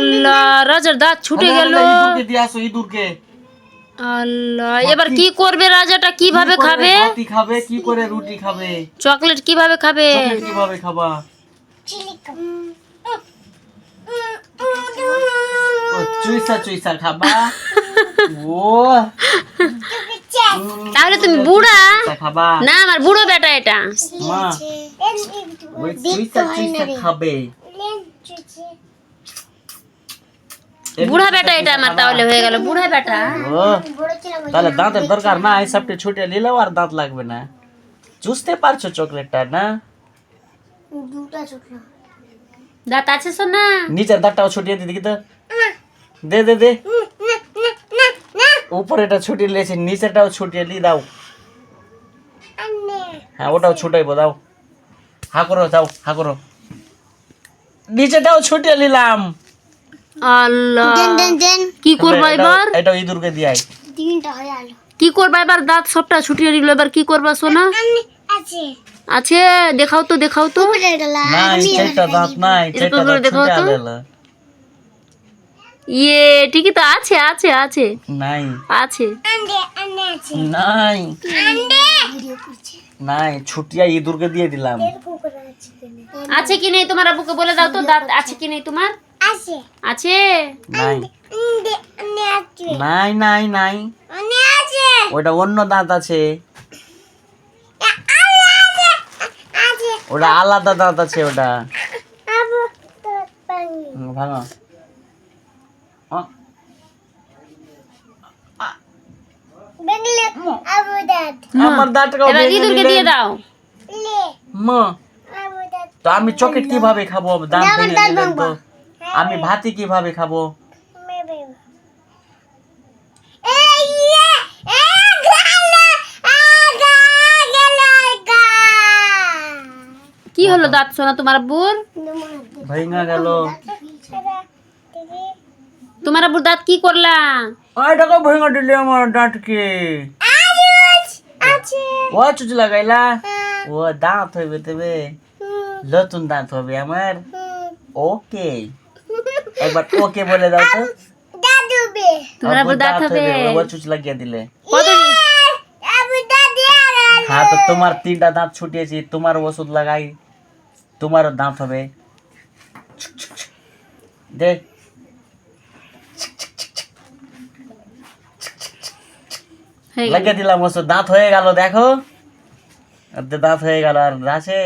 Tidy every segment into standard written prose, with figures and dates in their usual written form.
আল্লাহ, রাজার দাঁত ছুটে গেল। ইঁদুরকে দিয়ে আসো, ইঁদুরকে। আল্লাহ, এবার কি করবে রাজাটা? কিভাবে খাবে? ভাতি খাবে, কি করে রুটি খাবে? চকলেট কিভাবে খাবে? চকলেট কিভাবে খাবা? ও চুইসা চুইসা খাবা। ও তাহলে তুমি বুড়া খাবা না? আমার বুড়ো বেটা এটা। মা, ওই চুইসা চুইসা খাবে। বুড়া বেটা এটা আমার, তাহলে হয়ে গেল বুড়া বেটা। ও তাহলে দাঁতের দরকার না, এই সবটা ছুটে নিলেও আর দাঁত লাগবে না। চুষতে পারছো চকলেটটা না? দাঁত আছে সোনা? নিচের দাঁতটাও ছুটিয়ে দিদি তো, দে দে দে। উপরেটা ছুটিয়ে নিয়েছে, নিচেরটাও ছুটিয়ে নি দাও। হ্যাঁ ওটাও ছুটাইবো, দাও। হা করো, যাও হা করো। নিচেটাও ছুটিয়ে নিলাম। আল্লাহ, কি করবা এবার? এটাও ইঁদুরকে দিয়াই। কি করবা এবার? দাঁত সবটা ছুটিয়ে দিল, এবার কি করবা সোনা? আছে, দেখাও তো, দেখাও তো। না চারটা দাঁত নাই, চারটা দাঁত ছুটিয়ে আনলা। ইয়ে ঠিকই তো আছে, আছে আছে নাই আছে। নাই নাই, ছুটিয়া ইঁদুরকে দিয়ে দিলাম। আছে কি নেই তোমার? আব্বুকে বলে দাও তো, দাঁত আছে কি নেই তোমার? আছে। নাই নাই নাই নাই, ওটা অন্য দাঁত আছে, ওটা আলাদা দাঁত আছে ওটা। ভালো আমার দাঁতটা এবার ইঁদুরকে দিয়ে দাও। মা, তো আমি চকলেট কিভাবে খাবো? দাঁত ভেঙে দিলেন তো। আমি ভাতি কিভাবে খাবো? কি হলো দাঁত সোনা তোমার আব্বুর? ভেঙে গেল। তোমার আব্বুর দাঁত কি করলা? ওইটাকে ভেঙে দিলে আমার দাঁতকে। ও চুচ লাগাইলা? ও দাঁত হইবে তবে, নতুন দাঁত হবে আমার। ওকে, একবার ওকে বলে দাও তো। তোমার আব্বুর দাঁত হবে। ও চুচ লাগিয়ে দিলে। কত? হ্যাঁ তো তোমার 3টা দাঁত ছুটিয়েছি, তোমার ওষুধ লাগাই, তোমারও দাঁত হবে। দে, লাগিয়ে দিলাম ওষুধ, দাঁত হয়ে গেল। দেখো দাঁত হয়ে গেল। আর আছে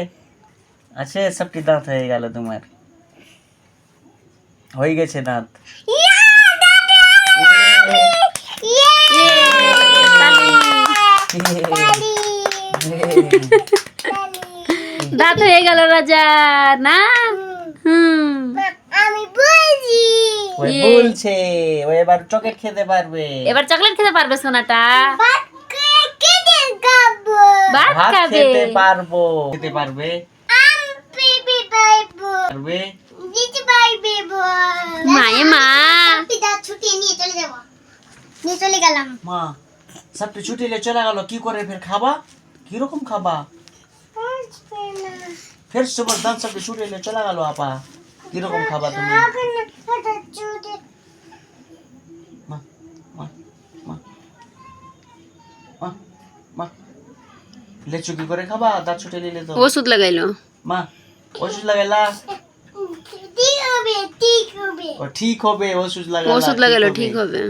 আছে সবটি দাঁত হয়ে গেল তোমার, হয়ে গেছে দাঁত। দাঁত হয়ে গেল রাজা না? ওই বলছে ও এবার চকলেট খেতে পারবে। এবার চকলেট খেতে পারবে সোনাটা? ভাত ভাত খাবে। খেতে পারবো, খেতে পারবে পারবে। মায়ে মা, মা সবটি ছুটিলে চলে গেল, কি করে ফের খাবা? কিরকম খাবা? ফের সুবহ দাঁত সবটি ছুটিলে চলে গেল, আপা কিরকম খাবা তুমি? মা মা মা মা মা, লেচু কি করে খাবা? দাঁত ছুটে নিলে তো। ওষুধ লাগাইলো। মা ওষুধ লাগাইলা? ও ঠিক হবে, ওষুধ লাগাইলা, ওষুধ লাগাইলো ঠিক হবে।